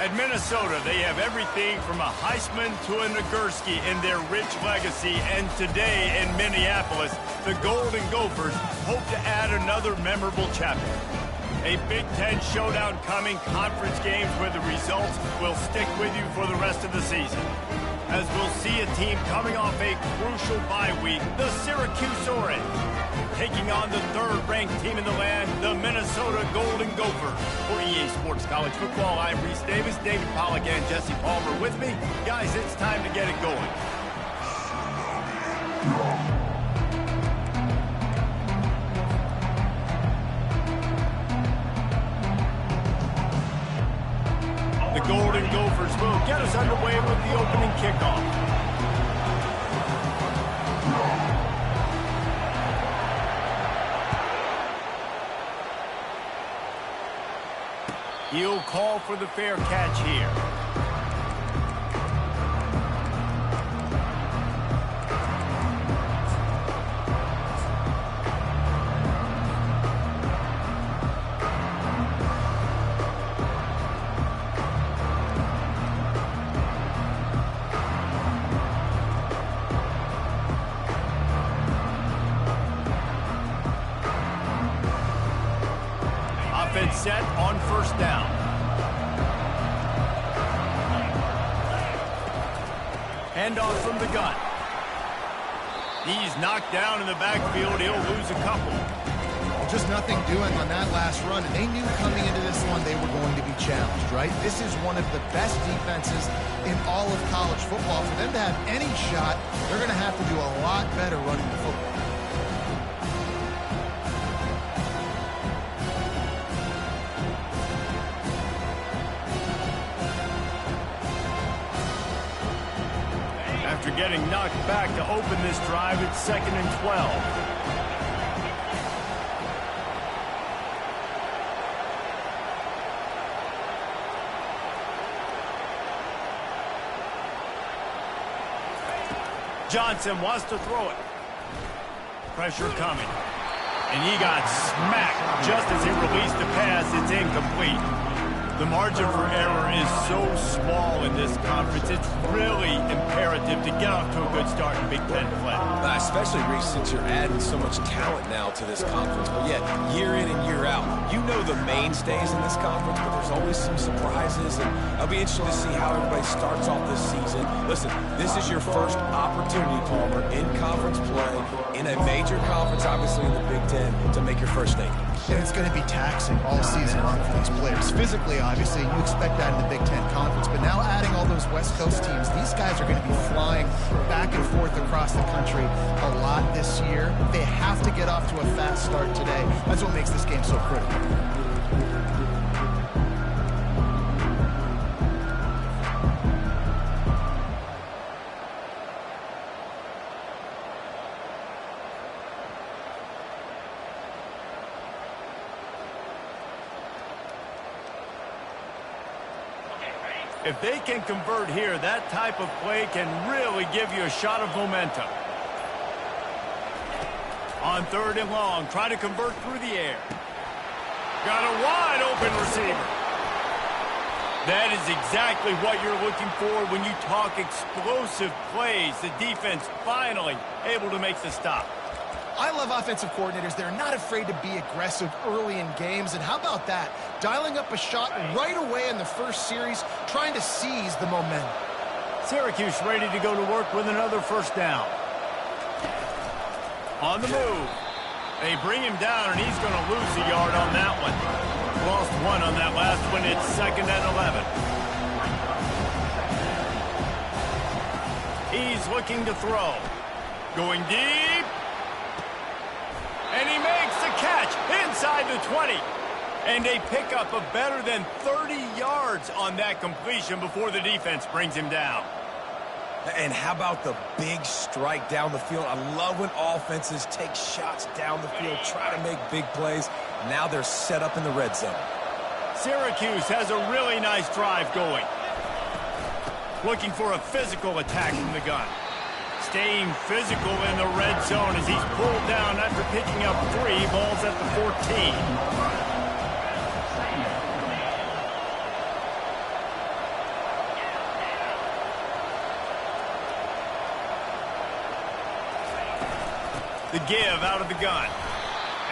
At Minnesota, they have everything from a Heisman to a Nagurski in their rich legacy. And today in Minneapolis, the Golden Gophers hope to add another memorable chapter. A Big Ten showdown coming, conference games where the results will stick with you for the rest of the season. As we'll see a team coming off a crucial bye week, the Syracuse Orange, taking on the third-ranked team in the land, the Minnesota Golden Gophers. For EA Sports College Football, I'm Reese Davis, David Pollack, and Jesse Palmer with me. Guys, it's time to get it going. The Golden Gophers will get us underway with the opening kickoff. He'll call for the fair catch here. Offense set on first down. Handoff from the gun. He's knocked down in the backfield. He'll lose a couple. Well, just nothing doing on that last run. And they knew coming into this one they were going to be challenged, right? This is one of the best defenses in all of college football. For them to have any shot, they're going to have to do a lot better running the football. After getting knocked back to open this drive, it's 2nd and 12. Johnson wants to throw it. Pressure coming. And he got smacked just as he released the pass. It's incomplete. The margin for error is so small in this conference. It's really imperative to get off to a good start in Big Ten play. Especially, Reese, since you're adding so much talent now to this conference. But yet, year in and year out, you know the mainstays in this conference, but there's always some surprises. And I'll be interested to see how everybody starts off this season. Listen, this is your first opportunity, Palmer, in conference play, in a major conference, obviously in the Big Ten, to make your first statement. And it's going to be taxing all season long for these players. Physically, obviously, you expect that in the Big Ten Conference, but now adding all those West Coast teams, these guys are going to be flying back and forth across the country a lot this year. They have to get off to a fast start today. That's what makes this game so critical. If they can convert here, that type of play can really give you a shot of momentum. On 3rd and long, try to convert through the air. Got a wide open receiver. That is exactly what you're looking for when you talk explosive plays. The defense finally able to make the stop. I love offensive coordinators. They're not afraid to be aggressive early in games. And how about that? Dialing up a shot right away in the first series, trying to seize the momentum. Syracuse ready to go to work with another first down. On the move. They bring him down, and he's going to lose a yard on that one. Lost one on that last one. It's 2nd and 11. He's looking to throw. Going deep. And he makes the catch inside the 20. And a pickup of better than 30 yards on that completion before the defense brings him down. And how about the big strike down the field? I love when offenses take shots down the field, try to make big plays. Now they're set up in the red zone. Syracuse has a really nice drive going. Looking for a physical attack from the gun. Staying physical in the red zone as he's pulled down after picking up 3 balls at the 14. The give out of the gun.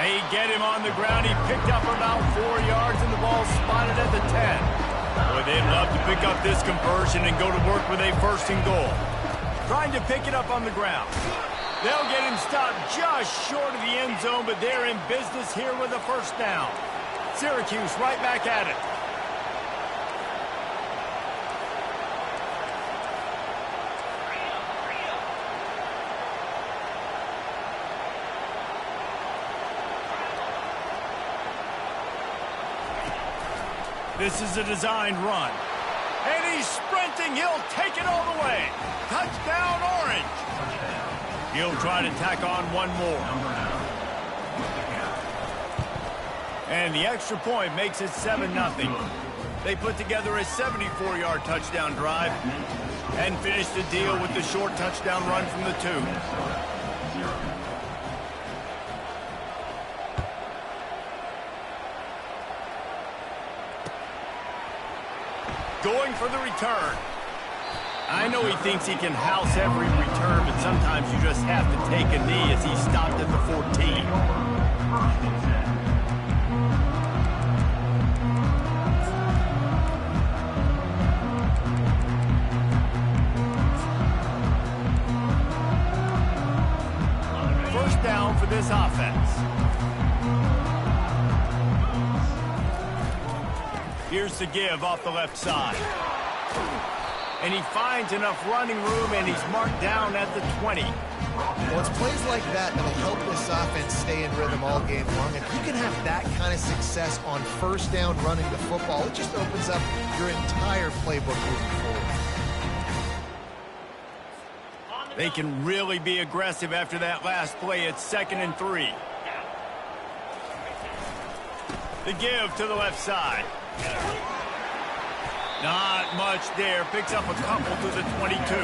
They get him on the ground. He picked up about 4 yards, and the ball spotted at the 10. Boy, they'd love to pick up this conversion and go to work with a 1st and goal. Trying to pick it up on the ground. They'll get him stopped just short of the end zone, but they're in business here with a 1st down. Syracuse right back at it. This is a designed run. And he's sprinting. He'll take it all the way. Touchdown, Orange. He'll try to tack on one more. And the extra point makes it 7-0. They put together a 74-yard touchdown drive and finished the deal with the short touchdown run from the 2. Going for the return. I know he thinks he can house every return, but sometimes you just have to take a knee as he stopped at the 14. First down for this offense. Here's the give off the left side. And he finds enough running room, and he's marked down at the 20. Well, it's plays like that that'll help this offense stay in rhythm all game long. If you can have that kind of success on 1st down running the football, it just opens up your entire playbook moving forward. They can really be aggressive after that last play. It's 2nd and 3. The give to the left side. Not much there. Picks up a couple to the 22.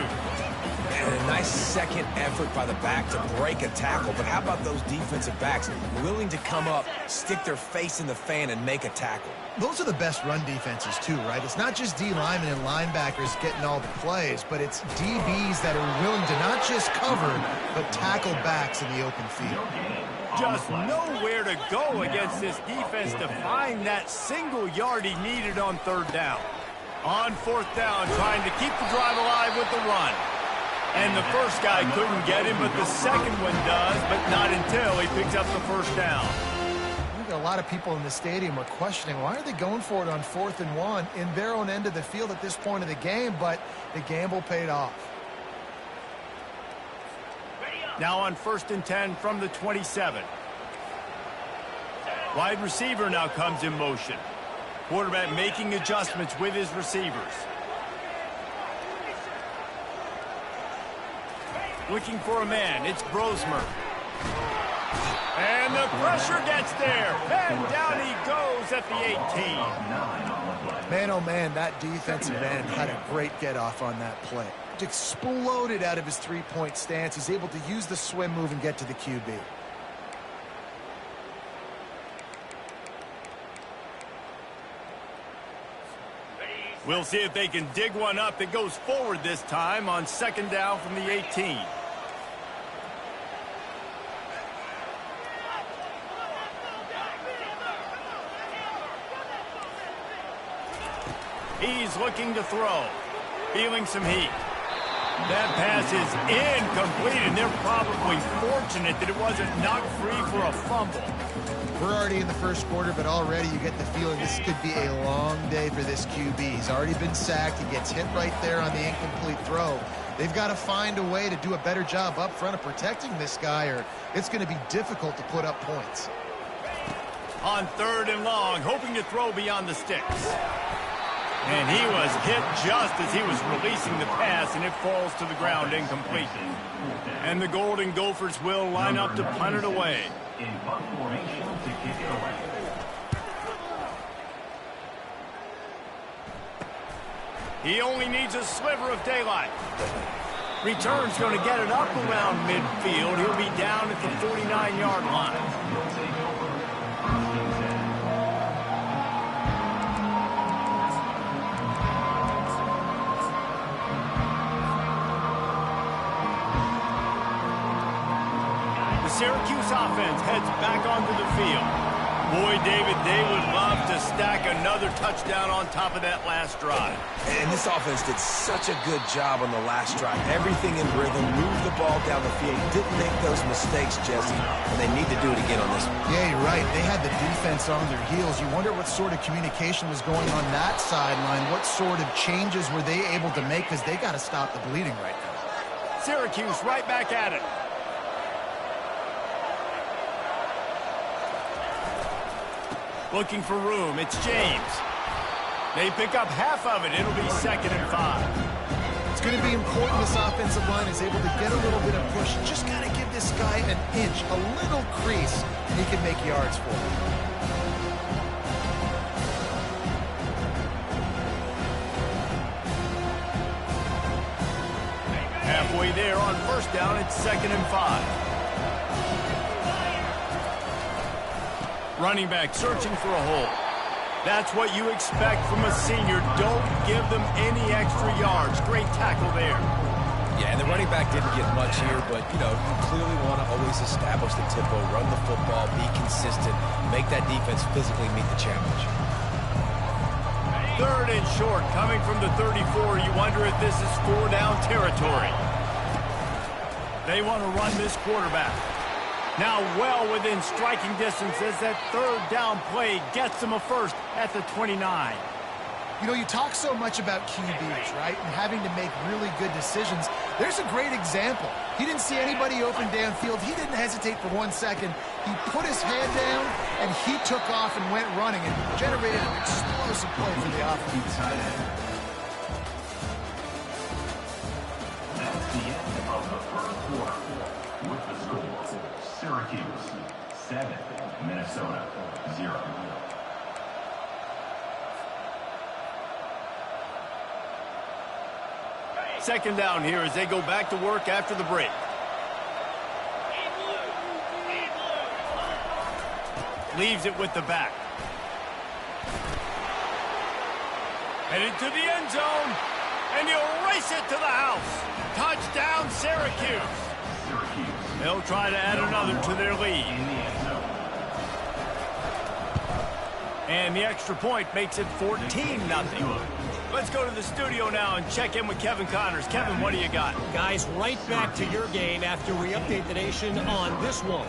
And a nice second effort by the back to break a tackle. But how about those defensive backs willing to come up, stick their face in the fan, and make a tackle? Those are the best run defenses, too, right? It's not just D linemen and linebackers getting all the plays, but it's DBs that are willing to not just cover, but tackle backs in the open field. Just nowhere to go against this defense to find that single yard he needed on 3rd down. On 4th down, trying to keep the drive alive with the run. And the first guy couldn't get him, but the second one does, but not until he picks up the 1st down. I think a lot of people in the stadium are questioning, why are they going for it on 4th and 1 in their own end of the field at this point of the game, but the gamble paid off. Now on 1st and 10 from the 27. Wide receiver now comes in motion. Quarterback making adjustments with his receivers. Looking for a man. It's Brosmer. And the pressure gets there. And down he goes at the 18. Man, oh man, that defensive end had a great get-off on that play. Exploded out of his three-point stance. He's able to use the swim move and get to the QB. We'll see if they can dig one up that goes forward this time on 2nd down from the 18. He's looking to throw. Feeling some heat. That pass is incomplete, and they're probably fortunate that it wasn't knocked free for a fumble. We're already in the 1st quarter, but already you get the feeling this could be a long day for this QB. He's already been sacked. He gets hit right there on the incomplete throw. They've got to find a way to do a better job up front of protecting this guy, or it's going to be difficult to put up points. On 3rd and long, hoping to throw beyond the sticks. And he was hit just as he was releasing the pass, and it falls to the ground incomplete. And the Golden Gophers will line up to punt it away. He only needs a sliver of daylight. Return's going to get it up around midfield. He'll be down at the 49-yard line. Syracuse offense heads back onto the field. Boy, David, they would love to stack another touchdown on top of that last drive. And this offense did such a good job on the last drive. Everything in rhythm, moved the ball down the field, didn't make those mistakes, Jesse, and they need to do it again on this one. Yeah, you're right. They had the defense on their heels. You wonder what sort of communication was going on that sideline. What sort of changes were they able to make, because they got to stop the bleeding right now. Syracuse right back at it. Looking for room. It's James. They pick up half of it. It'll be 2nd and 5. It's going to be important this offensive line is able to get a little bit of push. Just got to give this guy an inch, a little crease, and he can make yards for him. Halfway there on 1st down, it's 2nd and 5. Running back searching for a hole. That's what you expect from a senior. Don't give them any extra yards. Great tackle there. Yeah, and the running back didn't get much here, but, you know, you clearly want to always establish the tempo, run the football, be consistent, make that defense physically meet the challenge. 3rd and short, coming from the 34. You wonder if this is 4-down territory. They want to run this quarterback. Now well within striking distance as that 3rd down play gets them a first at the 29. You know, you talk so much about QBs, right, and having to make really good decisions. There's a great example. He didn't see anybody open downfield. He didn't hesitate for 1 second. He put his head down, and he took off and went running and generated an explosive play for the offense. That's the end of the first quarter. With the score, Syracuse 7, Minnesota 0. Second down here as they go back to work after the break. Leaves it with the back. Headed to the end zone, and he'll race it to the house. Touchdown, Syracuse. They'll try to add another to their lead. And the extra point makes it 14-0. Let's go to the studio now and check in with Kevin Connors. Kevin, what do you got? Guys, right back to your game after we update the nation on this one.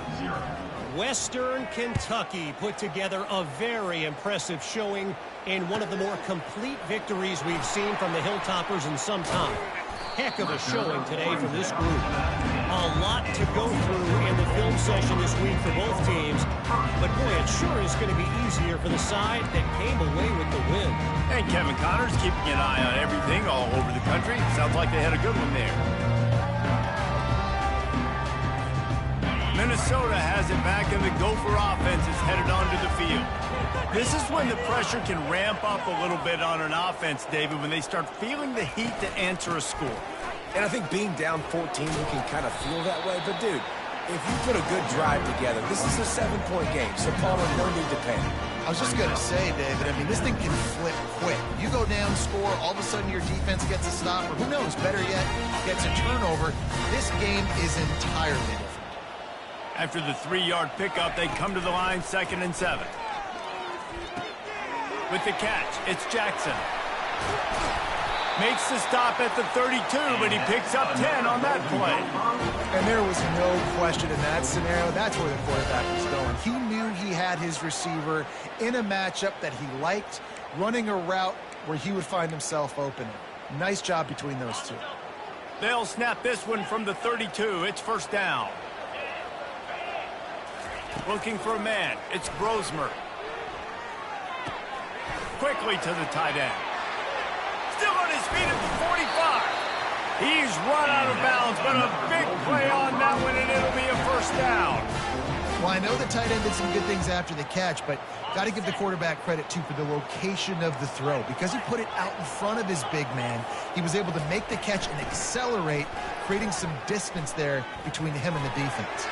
Western Kentucky put together a very impressive showing in one of the more complete victories we've seen from the Hilltoppers in some time. Heck of a showing today from this group. A lot to go through in the film session this week for both teams, but boy, it sure is going to be easier for the side that came away with the win. And Kevin Connors keeping an eye on everything all over the country. Sounds like they had a good one there. Minnesota has it back, and the Gopher offense is headed onto the field. This is when the pressure can ramp up a little bit on an offense, David, when they start feeling the heat to answer a score. And I think being down 14, you can kind of feel that way. But, dude, if you put a good drive together, this is a 7-point game, so Palmer, no need to panic. I was just going to say, David, I mean, this thing can flip quick. You go down, score, all of a sudden your defense gets a stop, or who knows, better yet, gets a turnover. This game is entirely different. After the 3-yard pickup, they come to the line, 2nd and 7. With the catch, it's Jackson. Makes the stop at the 32, but he picks up 10 on that play. And there was no question in that scenario. That's where the quarterback was going. He knew he had his receiver in a matchup that he liked, running a route where he would find himself open. Nice job between those two. They'll snap this one from the 32. It's 1st down. Looking for a man. It's Brosmer. Quickly to the tight end. Still on his feet at the 45. He's run out of bounds, but a big play on that one, and it'll be a 1st down. Well, I know the tight end did some good things after the catch, but got to give the quarterback credit, too, for the location of the throw. Because he put it out in front of his big man, he was able to make the catch and accelerate, creating some distance there between him and the defense.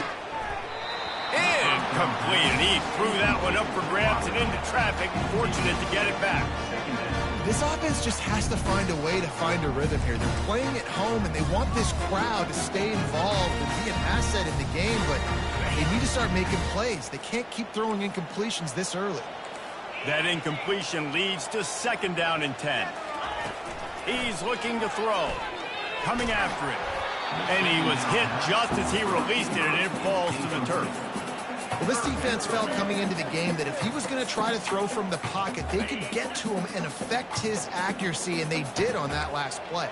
Incomplete, and he threw that one up for grabs and into traffic, fortunate to get it back. This offense just has to find a way to find a rhythm here. They're playing at home, and they want this crowd to stay involved and be an asset in the game, but They need to start making plays. They can't keep throwing incompletions this early. That incompletion leads to 2nd down and 10. He's looking to throw. Coming after it. And he was hit just as he released it, and it falls to the turf. Well, this defense felt coming into the game that if he was going to try to throw from the pocket, they could get to him and affect his accuracy, and they did on that last play.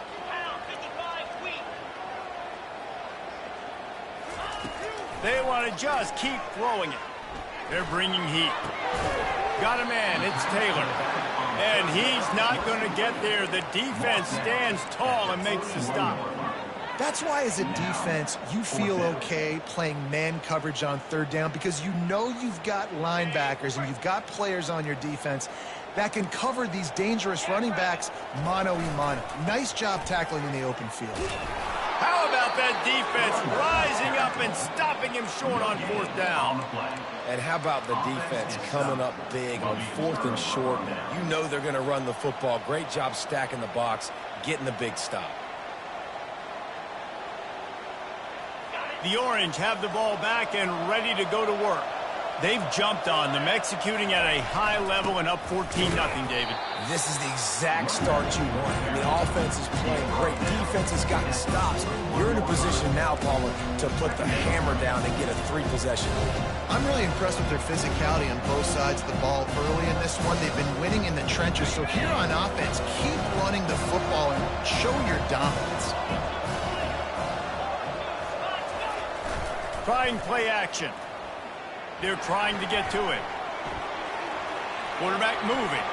They want to just keep throwing it. They're bringing heat. Got a man, it's Taylor. And he's not going to get there. The defense stands tall and makes the stop. That's why as a defense, you feel okay playing man coverage on 3rd down because you know you've got linebackers and you've got players on your defense that can cover these dangerous running backs mano-a-mano. Nice job tackling in the open field. How about that defense rising up and stopping him short on 4th down? And how about the defense coming up big on 4th and short? You know they're going to run the football. Great job stacking the box, getting the big stop. The Orange have the ball back and ready to go to work. They've jumped on them, executing at a high level and up 14-0, David. This is the exact start you want. And the offense is playing great. Defense has gotten stops. You're in a position now, Paula, to put the hammer down and get a 3-possession. I'm really impressed with their physicality on both sides of the ball early in this one. They've been winning in the trenches. So here on offense, keep running the football and show your dominance. Trying play action. They're trying to get to it. Quarterback moving.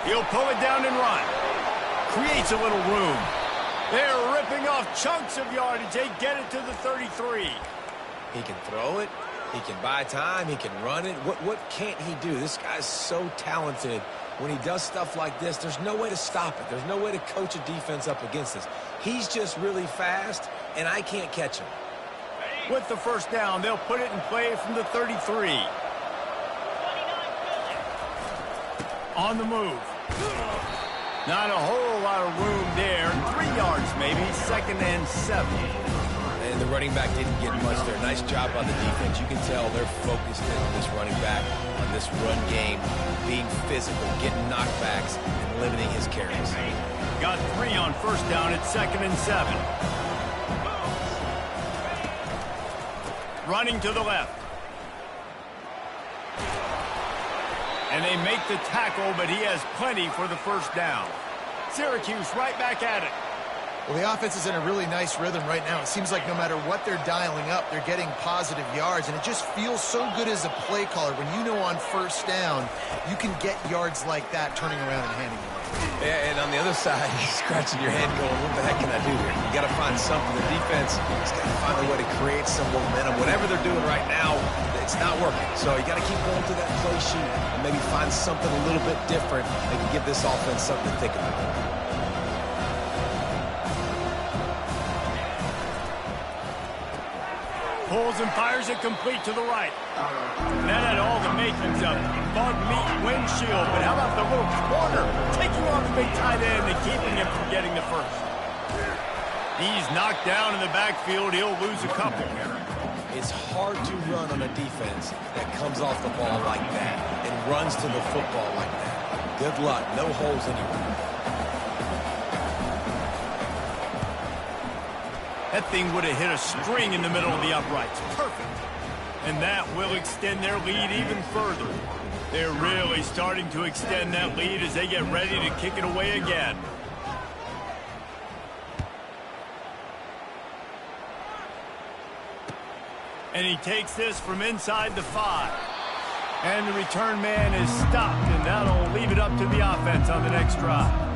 He'll pull it down and run. Creates a little room. They're ripping off chunks of yardage. They get it to the 33. He can throw it. He can buy time. He can run it. What can't he do? This guy's so talented. When he does stuff like this, there's no way to stop it. There's no way to coach a defense up against this. He's just really fast, and I can't catch him. With the 1st down, they'll put it in play from the 33. On the move. Not a whole lot of room there. 3 yards maybe, 2nd and 7. And the running back didn't get much there. Nice job by the defense. You can tell they're focused in on this running back, on this run game, being physical, getting knockbacks, and limiting his carries. Got 3 on 1st down at 2nd and 7. Running to the left. And they make the tackle, but he has plenty for the 1st down. Syracuse right back at it. Well, the offense is in a really nice rhythm right now. It seems like no matter what they're dialing up, they're getting positive yards, and it just feels so good as a play caller when you know on 1st down you can get yards like that turning around and handing it. Yeah, and on the other side, you're scratching your head going, what the heck can I do here? You got to find something. The defense has got to find a way to create some momentum. Whatever they're doing right now, it's not working. So you got to keep going to that play sheet and maybe find something a little bit different that can give this offense something to think about. Pulls and fires it complete to the right. That had all the makings of bug meat windshield, but how about the little corner taking on the big tight end and keeping him from getting the 1st? He's knocked down in the backfield. He'll lose a couple. It's hard to run on a defense that comes off the ball like that and runs to the football like that. Good luck. No holes anywhere. That thing would have hit a string in the middle of the uprights. Perfect. And that will extend their lead even further. They're really starting to extend that lead as they get ready to kick it away again. And he takes this from inside the 5. And the return man is stopped, and that'll leave it up to the offense on the next drive.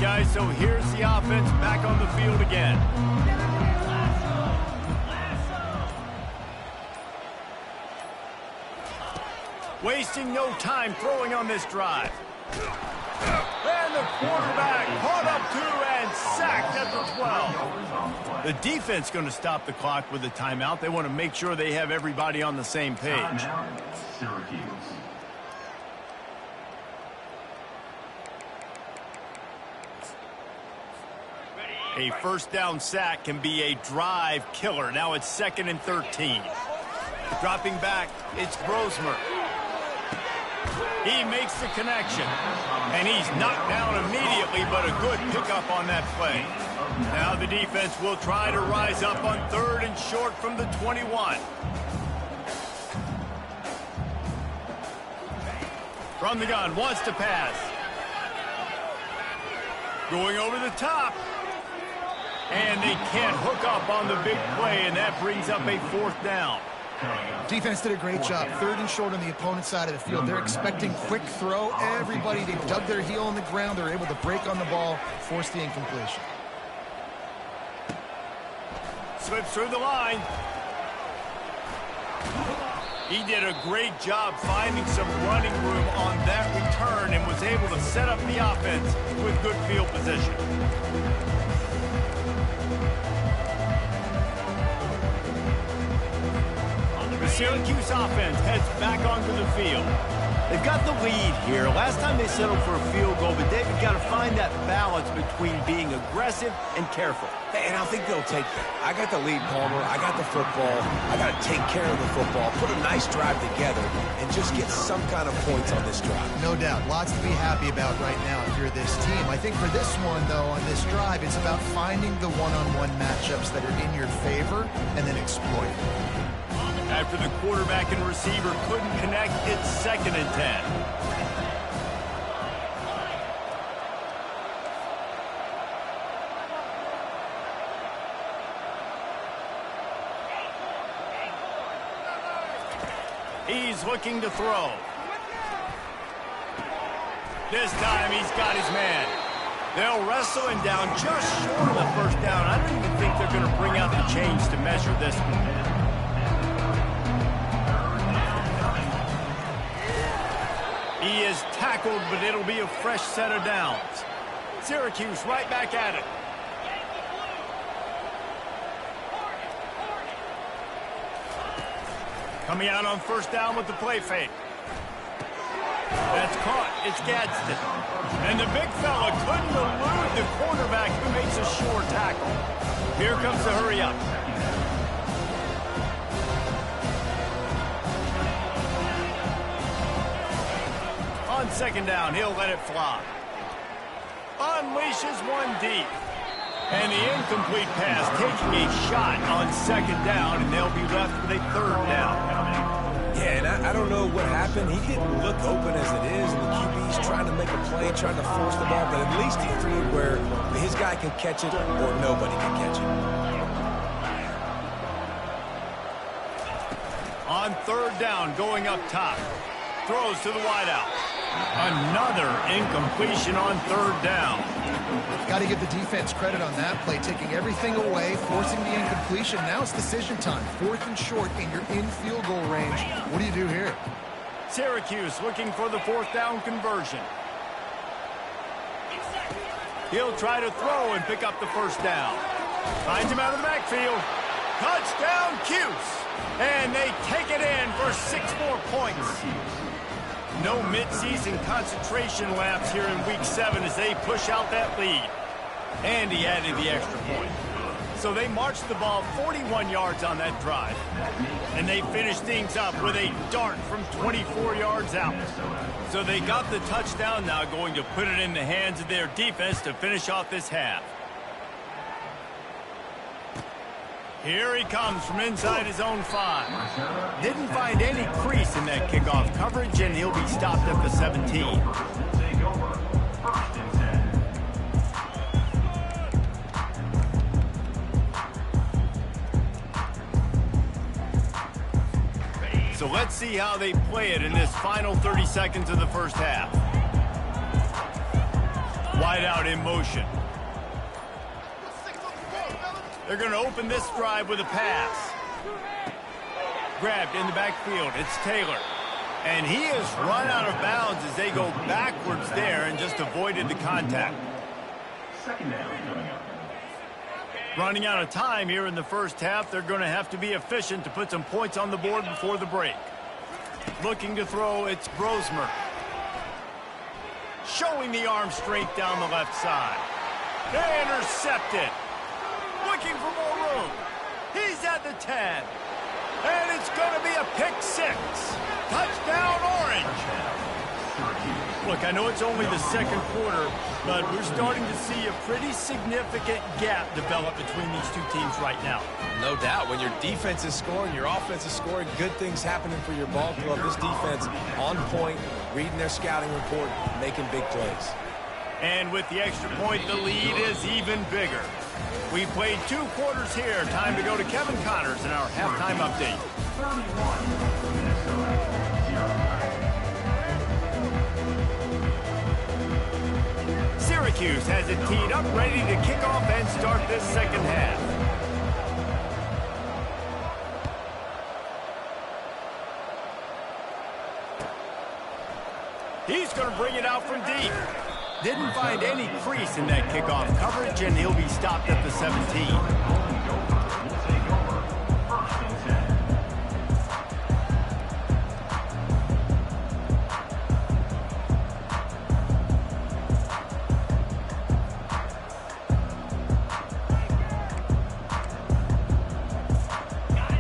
Guys, so here's the offense back on the field again. Wasting no time throwing on this drive. And the quarterback caught up to and sacked at the 12. The defense going to stop the clock with a timeout. They want to make sure they have everybody on the same page. Timeout, Syracuse. A first down sack can be a drive killer. Now it's 2nd and 13. Dropping back, it's Brosmer. He makes the connection. And he's knocked down immediately, but a good pickup on that play. Now the defense will try to rise up on 3rd and short from the 21. From the gun, wants to pass. Going over the top. And they can't hook up on the big play, and that brings up a 4th down. Defense did a great job. 3rd and short on the opponent's side of the field. They're expecting quick throw. Everybody, they dug their heel on the ground. They're able to break on the ball, force the incompletion. Slips through the line. He did a great job finding some running room on that return and was able to set up the offense with good field position. The Syracuse offense heads back onto the field. They've got the lead here. Last time they settled for a field goal, but they've got to find that balance between being aggressive and careful. And I think they'll take that. I got the lead, Palmer. I got the football. I got to take care of the football, put a nice drive together, and just get some kind of points on this drive. No doubt. Lots to be happy about right now if you're this team. I think for this one, though, on this drive, it's about finding the one-on-one matchups that are in your favor and then exploiting. After the quarterback and receiver couldn't connect, it's 2nd and 10. He's looking to throw. This time he's got his man. They'll wrestle him down just short of the 1st down. I don't even think they're going to bring out the chains to measure this one. He is tackled, but it'll be a fresh set of downs. Syracuse right back at it. Coming out on 1st down with the play fake. That's caught. It's Gadsden. And the big fella couldn't elude the quarterback who makes a sure tackle. Here comes the hurry up. On 2nd down, he'll let it fly. Unleashes one deep. And the incomplete pass taking a shot on 2nd down, and they'll be left with a 3rd down. Yeah, and I don't know what happened. He didn't look open as it is, and the QB's trying to make a play, trying to force the ball, but at least he threw it where his guy can catch it or nobody can catch it. On 3rd down, going up top. Throws to the wideout. Another incompletion on 3rd down. Got to give the defense credit on that play, taking everything away, forcing the incompletion. Now it's decision time. 4th and short, and you're in field goal range. What do you do here? Syracuse looking for the 4th down conversion. He'll try to throw and pick up the 1st down. Finds him out of the backfield. Touchdown, Cuse. And they take it in for 6 more points. No midseason concentration laps here in Week 7 as they push out that lead. And he added the extra point. So they marched the ball 41 yards on that drive. And they finished things up with a dart from 24 yards out. So they got the touchdown, now going to put it in the hands of their defense to finish off this half. Here he comes from inside his own 5. Didn't find any crease in that kickoff coverage, and he'll be stopped at the 17. Take over. 1st and 10. So let's see how they play it in this final 30 seconds of the 1st half. Wide out in motion. They're going to open this drive with a pass. Grabbed in the backfield. It's Taylor. And he has run out of bounds as they go backwards there and just avoided the contact. 2nd down coming up. Running out of time here in the first half, they're going to have to be efficient to put some points on the board before the break. Looking to throw, it's Brosmer. Showing the arm strength down the left side. They intercept it. Looking for more room. He's at the 10. And it's going to be a pick six. Touchdown, Orange. Look, I know it's only the second quarter, but we're starting to see a pretty significant gap develop between these two teams right now. No doubt. When your defense is scoring, your offense is scoring, good things happening for your ball club. This defense on point, reading their scouting report, making big plays. And with the extra point, the lead is even bigger. We played 2 quarters here. Time to go to Kevin Connors in our halftime update. 31, Minnesota 0. Syracuse has it teed up, ready to kick off and start this second half. He's going to bring it out from deep. Didn't find any crease in that kickoff coverage, and he'll be stopped at the 17.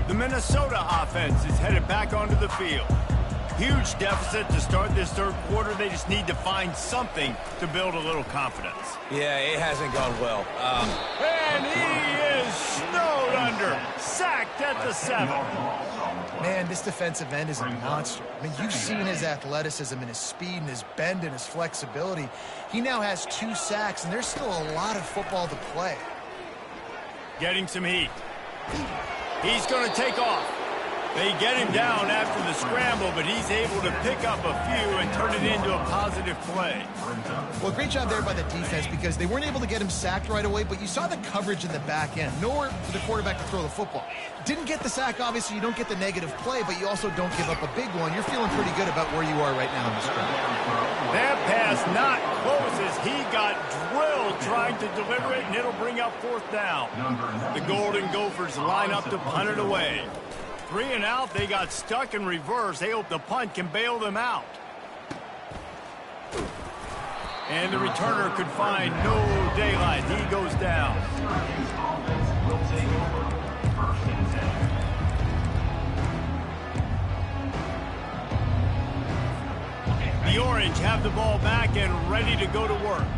The Minnesota offense is headed back onto the field. Huge deficit to start this third quarter. They just need to find something to build a little confidence. Yeah, it hasn't gone well. And he is snowed under. Sacked at the 7. Man, this defensive end is a monster. I mean, you've seen his athleticism and his speed and his bend and his flexibility. He now has 2 sacks, and there's still a lot of football to play. Getting some heat. He's going to take off. They get him down after the scramble, but he's able to pick up a few and turn it into a positive play. Well, great job there by the defense because they weren't able to get him sacked right away, but you saw the coverage in the back end. Nowhere for the quarterback to throw the football. Didn't get the sack, obviously. You don't get the negative play, but you also don't give up a big one. You're feeling pretty good about where you are right now in this drive. That pass not close as he got drilled trying to deliver it, and it'll bring up 4th down. The Golden Gophers line up to punt it away. 3 and out, they got stuck in reverse. They hope the punt can bail them out. And the returner could find no daylight. He goes down. The Orange have the ball back and ready to go to work.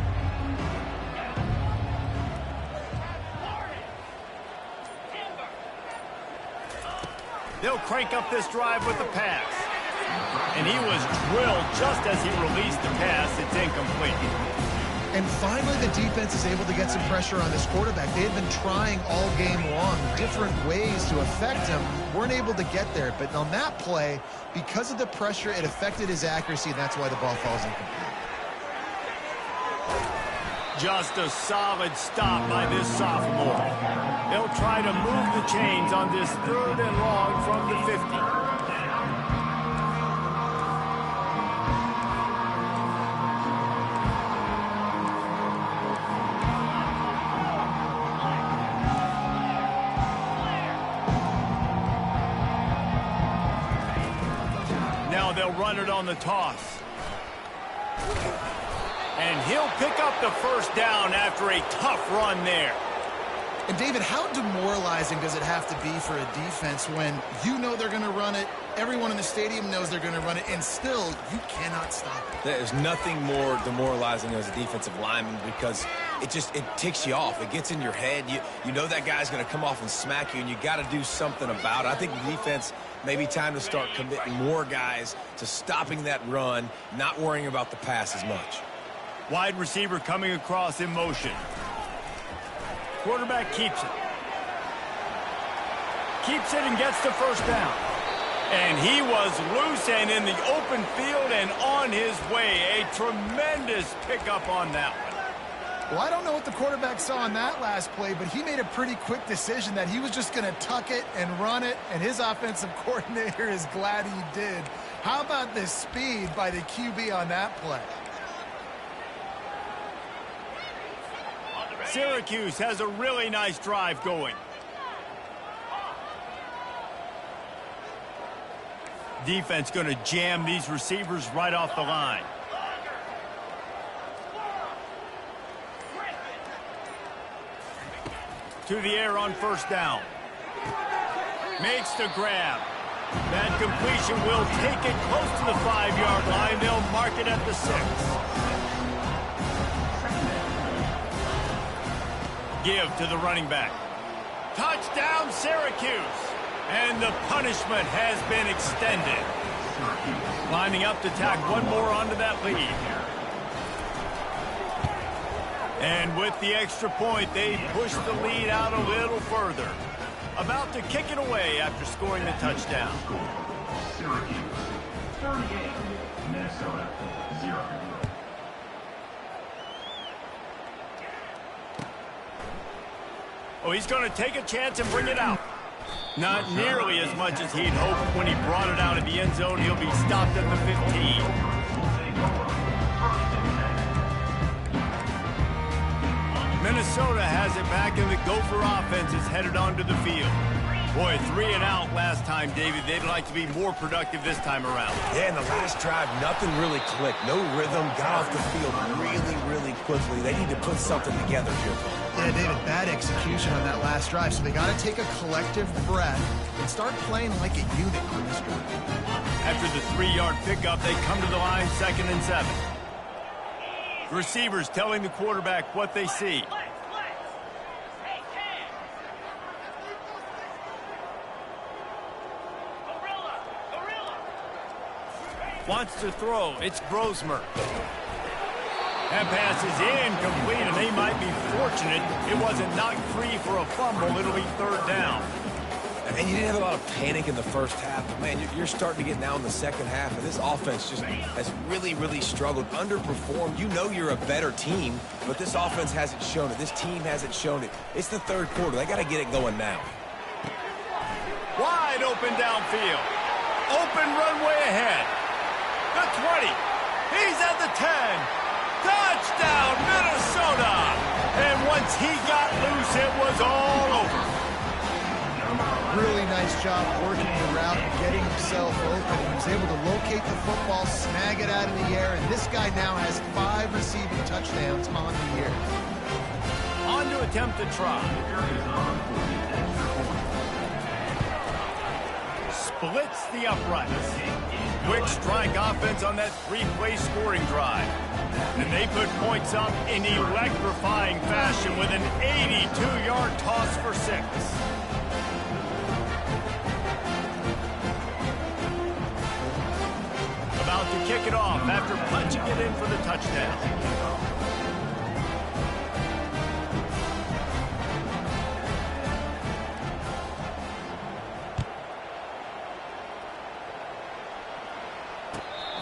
They'll crank up this drive with the pass. And he was drilled just as he released the pass. It's incomplete. And finally, the defense is able to get some pressure on this quarterback. They had been trying all game long, different ways to affect him. Weren't able to get there. But on that play, because of the pressure, it affected his accuracy, and that's why the ball falls incomplete. Just a solid stop by this sophomore. They'll try to move the chains on this 3rd and long from the 50. Now they'll run it on the toss. And he'll pick up the 1st down after a tough run there. And, David, how demoralizing does it have to be for a defense when you know they're going to run it, everyone in the stadium knows they're going to run it, and still you cannot stop it? There's nothing more demoralizing as a defensive lineman because it ticks you off. It gets in your head. You know that guy's going to come off and smack you, and you got to do something about it. I think the defense maybe time to start committing more guys to stopping that run, not worrying about the pass as much. Wide receiver coming across in motion. Quarterback keeps it. Keeps it and gets the 1st down. And he was loose and in the open field and on his way. A tremendous pickup on that one. Well, I don't know what the quarterback saw in that last play, but he made a pretty quick decision that he was just going to tuck it and run it, and his offensive coordinator is glad he did. How about the speed by the QB on that play? Syracuse has a really nice drive going. Defense going to jam these receivers right off the line. To the air on first down. Makes the grab. That completion will take it close to the 5-yard line. They'll mark it at the 6. Give to the running back. Touchdown, Syracuse. And the punishment has been extended. Lining up to tack one more onto that lead. And with the extra point, they push the lead out a little further. About to kick it away after scoring the touchdown. Syracuse 38, Minnesota 0. Oh, he's going to take a chance and bring it out. Not nearly as much as he'd hoped when he brought it out of the end zone. He'll be stopped at the 15. Minnesota has it back, and the Gopher offense is headed onto the field. Boy, 3 and out last time, David. They'd like to be more productive this time around. Yeah, in the last drive, nothing really clicked. No rhythm, got off the field really quickly. They need to put something together here, Cole. Yeah, David, bad execution on that last drive, so they got to take a collective breath and start playing like a unit on this one. After the 3-yard pickup, they come to the line 2nd and 7. Receivers telling the quarterback what they see. Wants to throw. It's Brosmer. That pass is incomplete, and they might be fortunate it wasn't knocked free for a fumble. It'll be 3rd down. And you didn't have a lot of panic in the first half, but, man, you're starting to get now in the second half, and this offense just has really struggled, underperformed. You know you're a better team, but this offense hasn't shown it. This team hasn't shown it. It's the 3rd quarter. They got to get it going now. Wide open downfield. Open runway ahead. The 20. He's at the 10. Touchdown, Minnesota! And once he got loose, it was all over. Really nice job working the route and getting himself open. He was able to locate the football, snag it out of the air, and this guy now has 5 receiving touchdowns on the year. On to attempt to try. Splits the uprights. Quick strike offense on that 3-play scoring drive. And they put points up in electrifying fashion with an 82-yard toss for 6. About to kick it off after punching it in for the touchdown.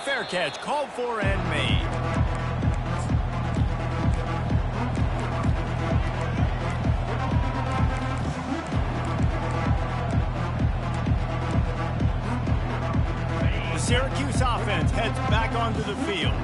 Fair catch, called for and made. The Syracuse offense heads back onto the field.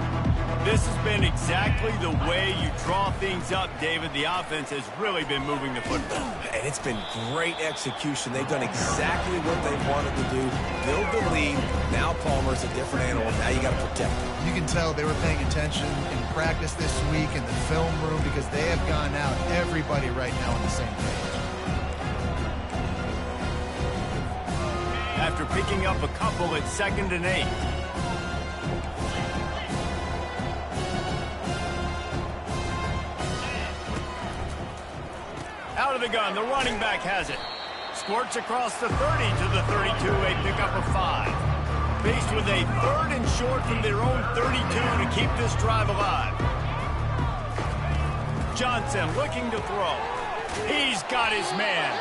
This has been exactly the way you draw things up, David. The offense has really been moving the football. And it's been great execution. They've done exactly what they wanted to do. Build the lead. Now Palmer's a different animal. Now you got to protect him. You can tell they were paying attention in practice this week in the film room because they have gone out, everybody right now on the same page. After picking up a couple at 2nd and 8. Out of the gun, the running back has it. Squirts across the 30 to the 32, a pickup of 5. Faced with a 3rd and short from their own 32 to keep this drive alive. Johnson looking to throw. He's got his man.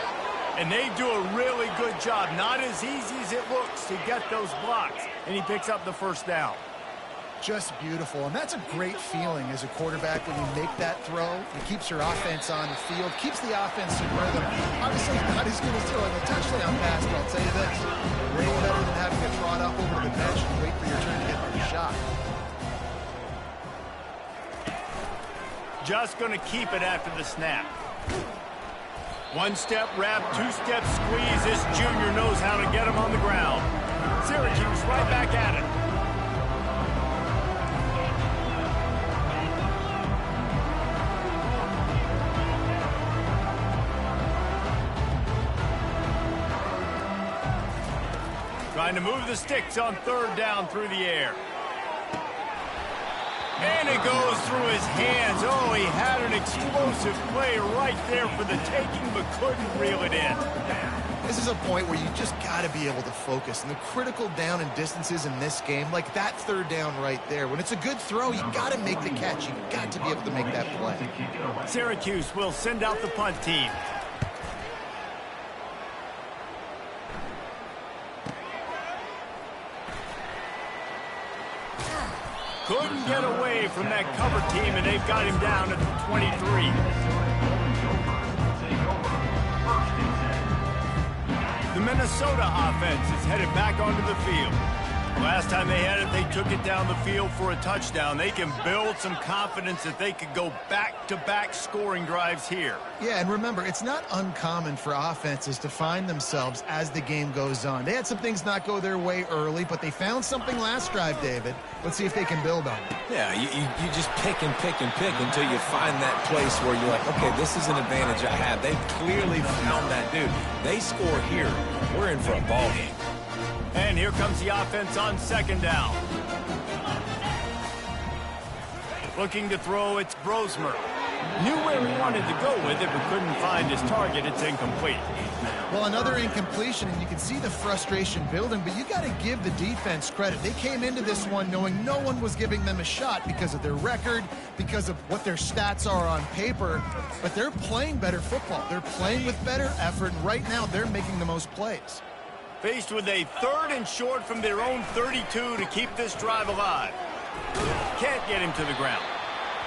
And they do a really good job. Not as easy as it looks to get those blocks. And he picks up the 1st down. Just beautiful, and that's a great feeling as a quarterback when you make that throw. It keeps your offense on the field, keeps the offense in rhythm. Obviously, not as good as throwing a touchdown pass, but I'll tell you this, way better than having to trot up over to the bench and wait for your turn to get the shot. just going to keep it after the snap. One-step wrap, two-step squeeze. This junior knows how to get him on the ground. Syracuse right back at it. Trying to move the sticks on third down through the air. And it goes through his hands. Oh, he had an explosive play right there for the taking, but couldn't reel it in. This is a point where you just got to be able to focus. And the critical down and distances in this game, like that third down right there, when it's a good throw, you got to make the catch. You got to be able to make that play. Syracuse will send out the punt team. Couldn't get away from that cover team, and they've got him down at the 23. The Minnesota offense is headed back onto the field. Last time they had it, they took it down the field for a touchdown. They can build some confidence that they could go back-to-back scoring drives here. Yeah, and remember, it's not uncommon for offenses to find themselves as the game goes on. They had some things not go their way early, but they found something last drive, David. Let's see if they can build on it. Yeah, you just pick and pick and pick until you find that place where you're like, okay, this is an advantage I have. They've clearly found that dude. They score here, we're in for a ball game. And here comes the offense on second down. Looking to throw, it's Brosmer. Knew where he wanted to go with it, but couldn't find his target. It's incomplete. Well, another incompletion, and you can see the frustration building, but you got to give the defense credit. They came into this one knowing no one was giving them a shot because of their record, because of what their stats are on paper, but they're playing better football. They're playing with better effort, and right now they're making the most plays. Faced with a third and short from their own 32 to keep this drive alive. Can't get him to the ground.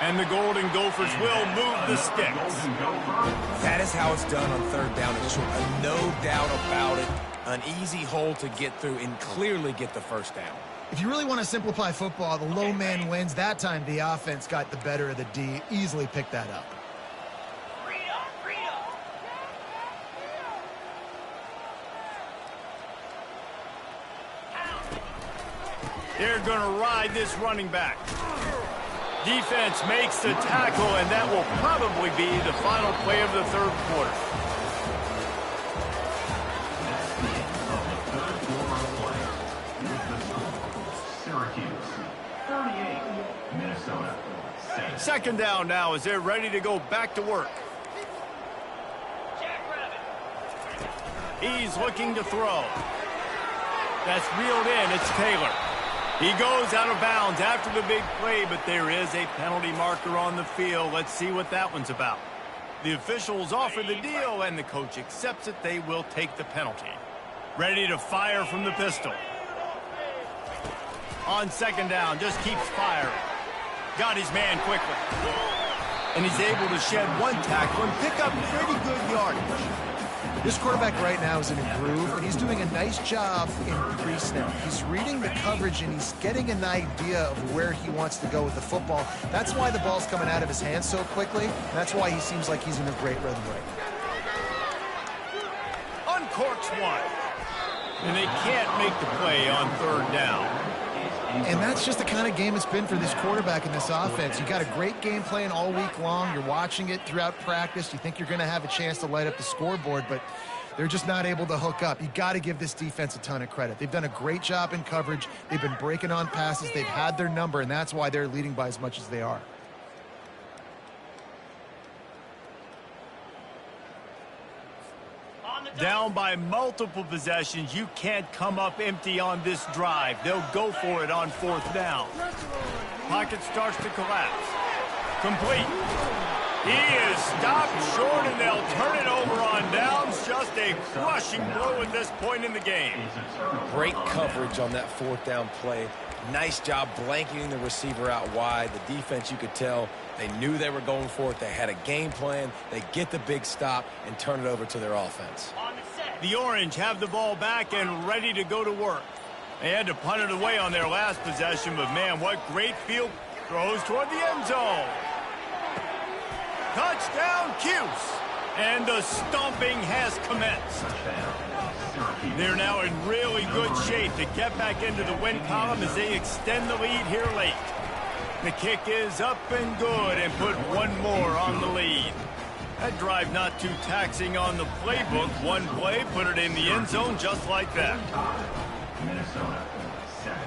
And the Golden Gophers will move the sticks. That is how it's done on third down and short. No doubt about it. An easy hole to get through and clearly get the first down. If you really want to simplify football, the low man wins. That time the offense got the better of the D. Easily picked that up. They're going to ride this running back. Defense makes the tackle, and that will probably be the final play of the third quarter. Syracuse 38, Minnesota 6. Second down now as they're ready to go back to work. He's looking to throw. That's reeled in. It's Taylor. He goes out of bounds after the big play, but there is a penalty marker on the field. Let's see what that one's about. The officials offer the deal, and the coach accepts it. They will take the penalty. Ready to fire from the pistol. On second down, just keeps firing. Got his man quickly. And he's able to shed one tackle and pick up pretty good yardage. This quarterback right now is in a groove, and he's doing a nice job in pre-snap. He's reading the coverage, and he's getting an idea of where he wants to go with the football. That's why the ball's coming out of his hands so quickly. That's why he seems like he's in a great rhythm right now. Uncorks one. And they can't make the play on third down. And that's just the kind of game it's been for this quarterback in this offense. You got a great game plan all week long. You're watching it throughout practice. You think you're going to have a chance to light up the scoreboard, but they're just not able to hook up. You got to give this defense a ton of credit. They've done a great job in coverage. They've been breaking on passes. They've had their number, and that's why they're leading by as much as they are. Down by multiple possessions, you can't come up empty on this drive. They'll go for it on fourth down. Pocket starts to collapse. Complete. He is stopped short, and they'll turn it over on downs. Just a crushing blow at this point in the game. Great coverage on that fourth down play. Nice job blanketing the receiver out wide. The defense, you could tell, they knew they were going for it. They had a game plan. They get the big stop and turn it over to their offense. The Orange have the ball back and ready to go to work. They had to punt it away on their last possession, but man, what great field throws toward the end zone. Touchdown, Cuse. And the stomping has commenced. They're now in really good shape to get back into the win column as they extend the lead here late. The kick is up and good and put one more on the lead. That drive not too taxing on the playbook. One play, put it in the end zone just like that. Minnesota, 7.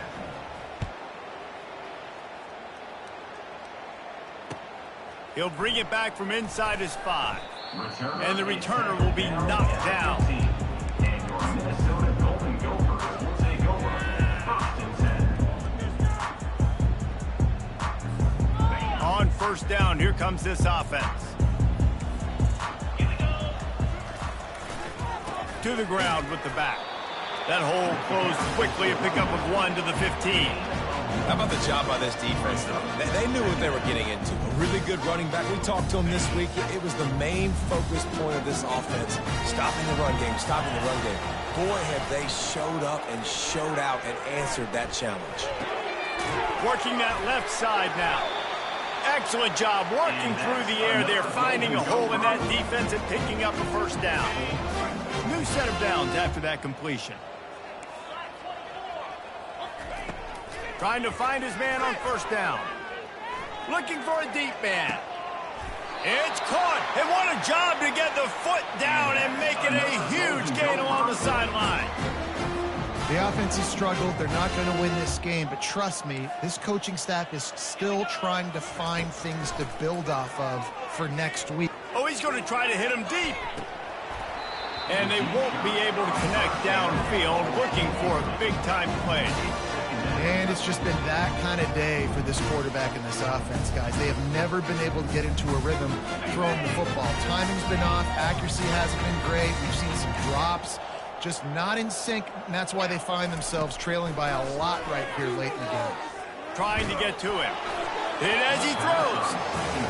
He'll bring it back from inside his 5. And the returner will be knocked down. And your Minnesota Golden Gophers will take over 1st and 10. On first down, here comes this offense. To the ground with the back. That hole closed quickly, a pickup of 1 to the 15. How about the job by this defense, though? They knew what they were getting into. A really good running back. We talked to him this week. It was the main focus point of this offense. Stopping the run game, stopping the run game. Boy, have they showed up and showed out and answered that challenge. Working that left side now. Excellent job working through the air. They're finding a hole in that defense and picking up a first down. New set of downs after that completion. Trying to find his man on first down. Looking for a deep man. It's caught. And what a job to get the foot down and make it a huge gain along the sideline. The offense has struggled. They're not going to win this game, but trust me, this coaching staff is still trying to find things to build off of for next week. Oh, he's going to try to hit him deep. And they won't be able to connect downfield, looking for a big-time play. And it's just been that kind of day for this quarterback and this offense, guys. They have never been able to get into a rhythm throwing the football. Timing's been off. Accuracy hasn't been great. We've seen some drops. Just not in sync, and that's why they find themselves trailing by a lot right here late in the game. Trying to get to him. And as he throws,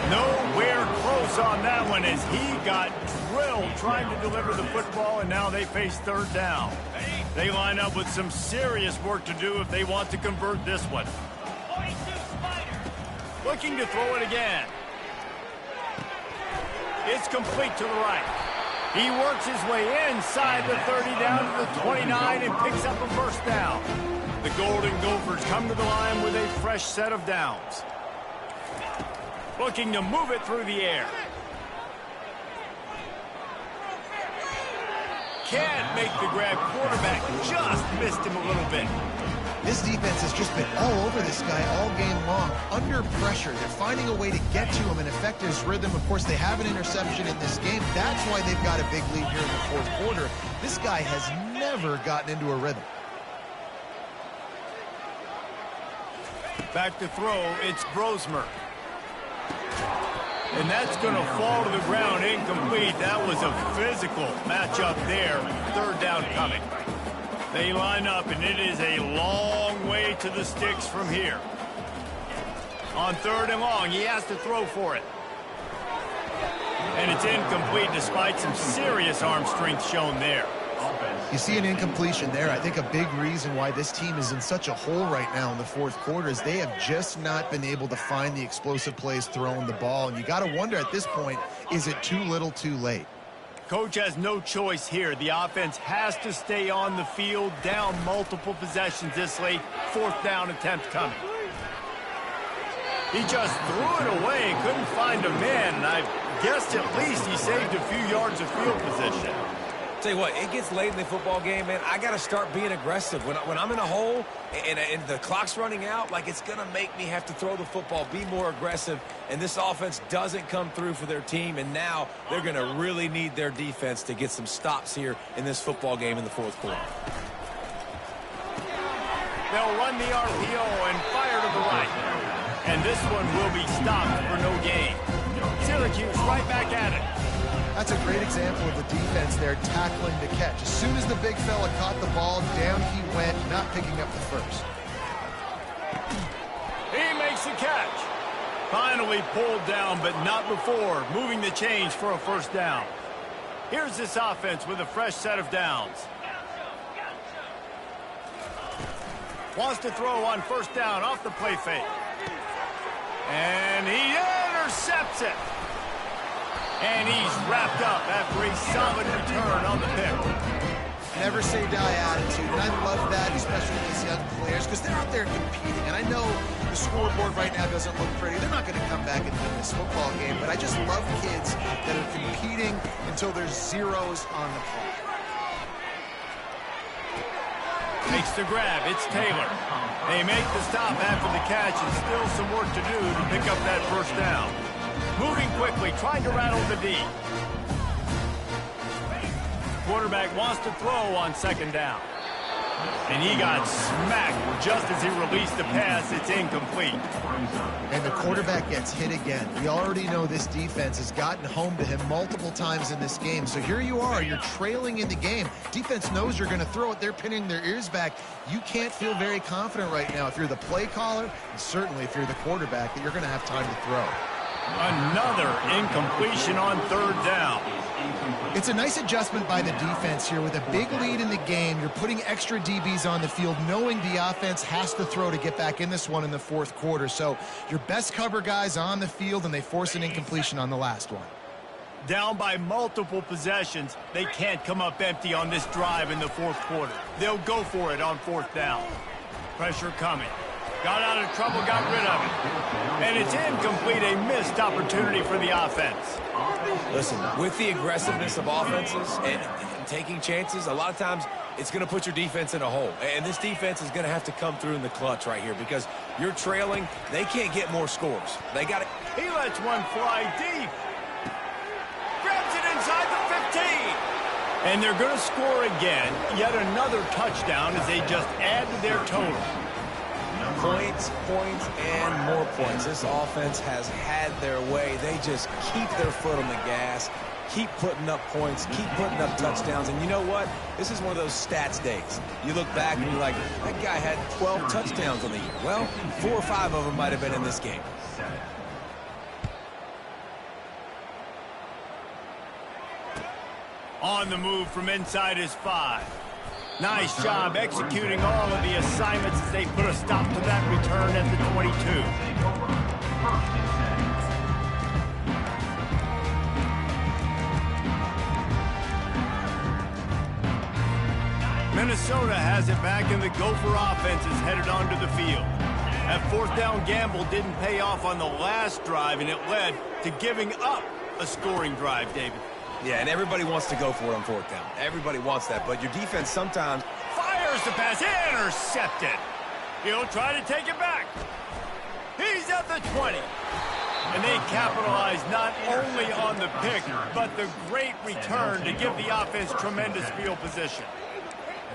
nowhere close on that one as he got drilled trying to deliver the football, and now they face third down. They line up with some serious work to do if they want to convert this one. Looking to throw it again. It's complete to the right. He works his way inside the 30 down to the 29 and picks up a first down. The Golden Gophers come to the line with a fresh set of downs. Looking to move it through the air. Can't make the grab. Quarterback just missed him a little bit. This defense has just been all over this guy all game long. Under pressure, they're finding a way to get to him and affect his rhythm. Of course, they have an interception in this game. That's why they've got a big lead here in the fourth quarter. This guy has never gotten into a rhythm. Back to throw, it's Grosmer. And that's going to fall to the ground incomplete. That was a physical matchup there. Third down coming. They line up, and it is a long way to the sticks from here. On third and long, he has to throw for it. And it's incomplete despite some serious arm strength shown there. You see an incompletion there. I think a big reason why this team is in such a hole right now in the fourth quarter is they have just not been able to find the explosive plays throwing the ball. And you got to wonder at this point, is it too little too late? Coach has no choice here. The offense has to stay on the field, down multiple possessions this late. Fourth down attempt coming. He just threw it away, couldn't find a man, and I guessed at least he saved a few yards of field position. Tell you what, it gets late in the football game, man. I got to start being aggressive. When I'm in a hole and the clock's running out, like it's going to make me have to throw the football, be more aggressive. And this offense doesn't come through for their team, and now they're going to really need their defense to get some stops here in this football game in the fourth quarter. They'll run the RPO and fire to the right. And this one will be stopped for no gain. Syracuse right back at it. That's a great example of the defense there tackling the catch. As soon as the big fella caught the ball, down he went, not picking up the first. He makes the catch. Finally pulled down, but not before moving the chains for a first down. Here's this offense with a fresh set of downs. Wants to throw on first down off the play fake. And he intercepts it. And he's wrapped up after a solid return on the pick. Never say die attitude, and I love that, especially with these young players, because they're out there competing. And I know the scoreboard right now doesn't look pretty. They're not going to come back and win this football game, but I just love kids that are competing until there's zeros on the clock. Makes the grab. It's Taylor. They make the stop after the catch, and still some work to do to pick up that first down. Moving quickly, trying to rattle the D. Quarterback wants to throw on second down. And he got smacked just as he released the pass. It's incomplete. And the quarterback gets hit again. We already know this defense has gotten home to him multiple times in this game. So here you are. You're trailing in the game. Defense knows you're going to throw it. They're pinning their ears back. You can't feel very confident right now if you're the play caller, and certainly if you're the quarterback, that you're going to have time to throw. Another incompletion on third down. It's a nice adjustment by the defense here. With a big lead in the game, you're putting extra DBs on the field, knowing the offense has to throw to get back in this one in the fourth quarter. So your best cover guys on the field, and they force an incompletion on the last one. Down by multiple possessions, they can't come up empty on this drive in the fourth quarter. They'll go for it on fourth down. Pressure coming. Got out of trouble, got rid of it. And it's incomplete, a missed opportunity for the offense. Listen, with the aggressiveness of offenses and taking chances, a lot of times it's going to put your defense in a hole. And this defense is going to have to come through in the clutch right here because you're trailing. They can't get more scores. They got it. He lets one fly deep. Grabs it inside the 15. And they're going to score again. Yet another touchdown as they just add to their total. Points, and more points. This offense has had their way. They just keep their foot on the gas, keep putting up points, keep putting up touchdowns. And you know what? This is one of those stats days. You look back and you're like, that guy had 12 touchdowns on the year. Well, 4 or 5 of them might have been in this game. On the move from inside his 5. Nice job executing all of the assignments as they put a stop to that return at the 22. Minnesota has it back, and the Gopher offense is headed onto the field. That fourth down gamble didn't pay off on the last drive, and it led to giving up a scoring drive, David. Yeah, and everybody wants to go for it on fourth down. Everybody wants that, but your defense sometimes fires the pass, intercepted. He'll try to take it back. He's at the 20. And they capitalize not only on the pick, but the great return to give the offense tremendous field position.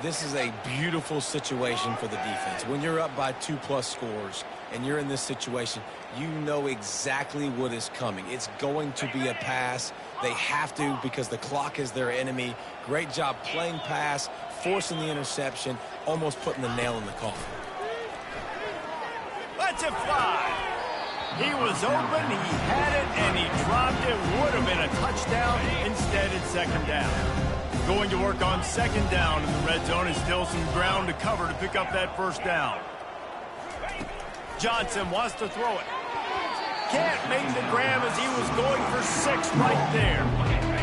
This is a beautiful situation for the defense. When you're up by 2+ scores and you're in this situation, you know exactly what is coming. It's going to be a pass. They have to because the clock is their enemy. Great job playing pass, forcing the interception, almost putting the nail in the coffin. Lets it fly. He was open, he had it, and he dropped it. Would have been a touchdown. Instead, it's second down. Going to work on second down in the red zone. Is still some ground to cover to pick up that first down. Johnson wants to throw it. Can't make the grab as he was going for 6 right there.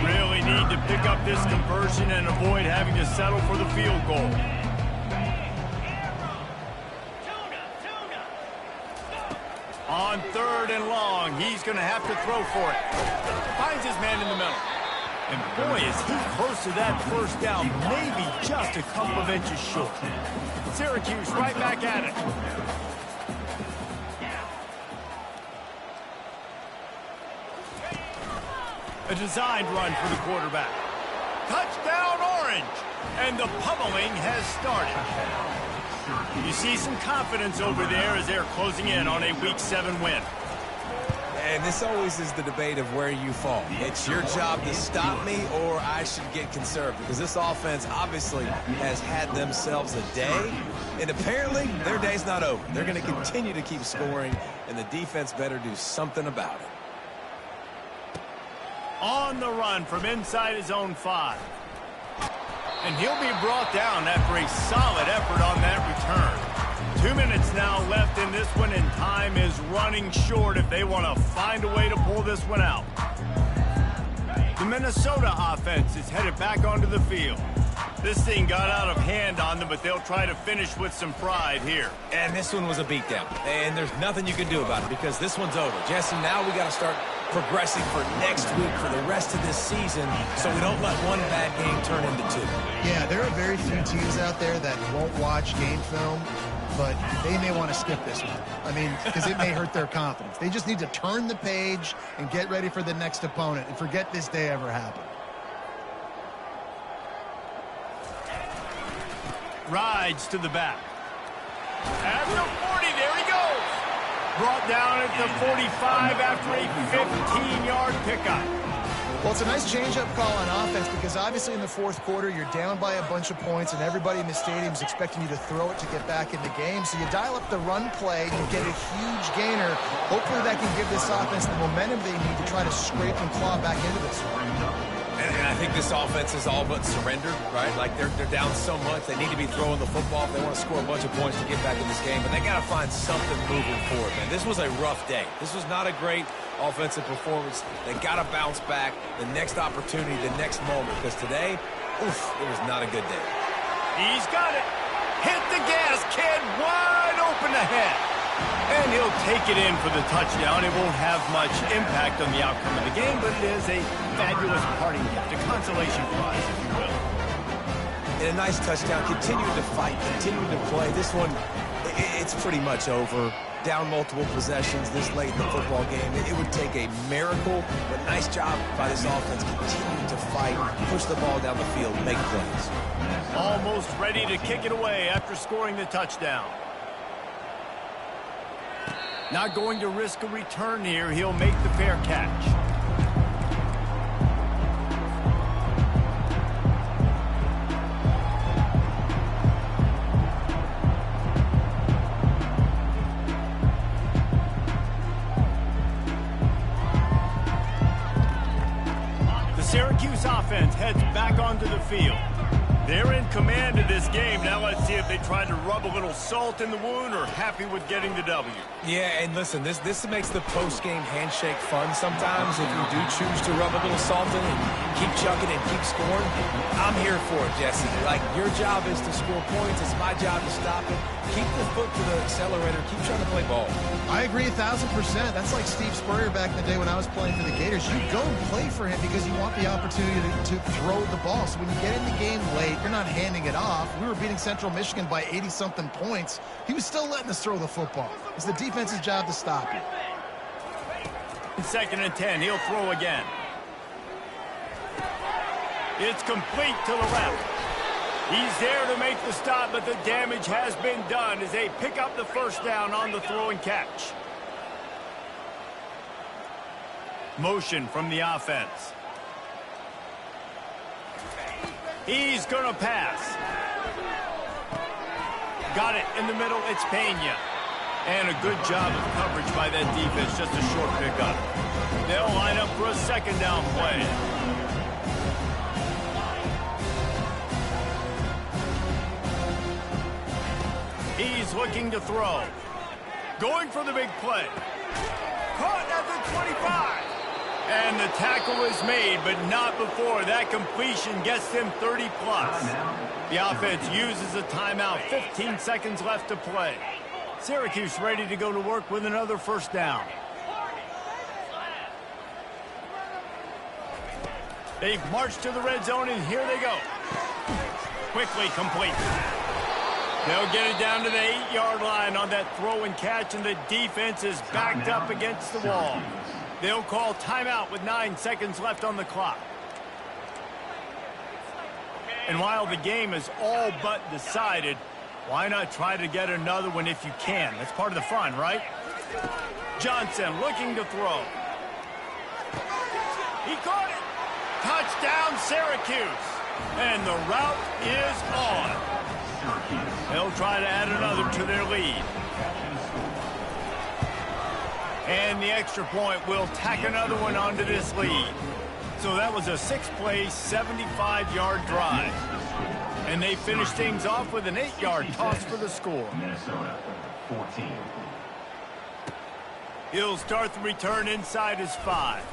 Really need to pick up this conversion and avoid having to settle for the field goal. On 3rd and long, he's going to have to throw for it. Finds his man in the middle. And boy, is he close to that first down, maybe just a couple of inches short. Syracuse right back at it. A designed run for the quarterback. Touchdown, Orange! And the pummeling has started. You see some confidence over there as they're closing in on a Week 7 win. And this always is the debate of where you fall. It's your job to stop me or I should get conservative because this offense obviously has had themselves a day, and apparently their day's not over. They're going to continue to keep scoring, and the defense better do something about it. On the run from inside his own 5. And he'll be brought down after a solid effort on that return. 2 minutes now left in this one, and time is running short if they want to find a way to pull this one out. The Minnesota offense is headed back onto the field. This thing got out of hand on them, but they'll try to finish with some pride here. And this one was a beatdown. And there's nothing you can do about it because this one's over. Jesse, now we got to start progressing for next week for the rest of this season so we don't let one bad game turn into two. Yeah, there are very few teams out there that won't watch game film, but they may want to skip this one. I mean, because it may hurt their confidence. They just need to turn the page and get ready for the next opponent and forget this day ever happened. Rides to the back. At the 40, there he goes. Brought down at the 45 after a 15-yard pickup. Well, it's a nice change-up call on offense because obviously in the fourth quarter, you're down by a bunch of points and everybody in the stadium is expecting you to throw it to get back in the game. So you dial up the run play, you get a huge gainer. Hopefully that can give this offense the momentum they need to try to scrape and claw back into this one. And I think this offense is all but surrendered, right? Like they're down so much. They need to be throwing the football if they want to score a bunch of points to get back in this game. But they got to find something moving forward, man. This was a rough day. This was not a great offensive performance. They got to bounce back the next opportunity, the next moment. Because today, oof, it was not a good day. He's got it. Hit the gas, kid. Wide open ahead. And he'll take it in for the touchdown. It won't have much impact on the outcome of the game, but it is a fabulous parting gift, a consolation prize, if you will. And a nice touchdown. Continuing to fight, continuing to play. This one, it's pretty much over. Down multiple possessions this late in the football game. It would take a miracle, but nice job by this offense continuing to fight, push the ball down the field, make plays. Almost ready to kick it away after scoring the touchdown. Not going to risk a return here. He'll make the fair catch. The Syracuse offense heads back onto the field. They're in command of this game. Now let's see if they try to rub a little salt in the wound or happy with getting the W. Yeah, and listen, this makes the post-game handshake fun sometimes if you do choose to rub a little salt in and keep chucking and keep scoring. I'm here for it, Jesse. Like, your job is to score points. It's my job to stop it. Keep the foot to the accelerator. Keep trying to play ball. I agree 1,000%. That's like Steve Spurrier back in the day when I was playing for the Gators. You go and play for him because you want the opportunity to throw the ball. So when you get in the game late, you're not handing it off. We were beating Central Michigan by 80-something points. He was still letting us throw the football. It's the defense's job to stop it. 2nd and 10. He'll throw again. It's complete to the left. He's there to make the stop, but the damage has been done as they pick up the first down on the throw and catch. Motion from the offense. He's going to pass. Got it in the middle. It's Pena. And a good job of coverage by that defense. Just a short pickup. They'll line up for a 2nd down play. He's looking to throw. Going for the big play. Caught at the 25. And the tackle is made, but not before that completion gets them 30-plus. The offense uses a timeout. 15 seconds left to play. Syracuse ready to go to work with another first down. They've marched to the red zone, and here they go. Quickly complete. They'll get it down to the 8-yard line on that throw and catch, and the defense is backed up against the wall. They'll call timeout with 9 seconds left on the clock. And while the game is all but decided, why not try to get another one if you can? That's part of the fun, right? Johnson looking to throw. He caught it. Touchdown, Syracuse. And the route is on. They'll try to add another to their lead. And the extra point will tack another one onto this lead. So that was a 6-play, 75-yard drive. And they finish things off with an 8-yard toss for the score. Minnesota, 14. He'll start the return inside his 5.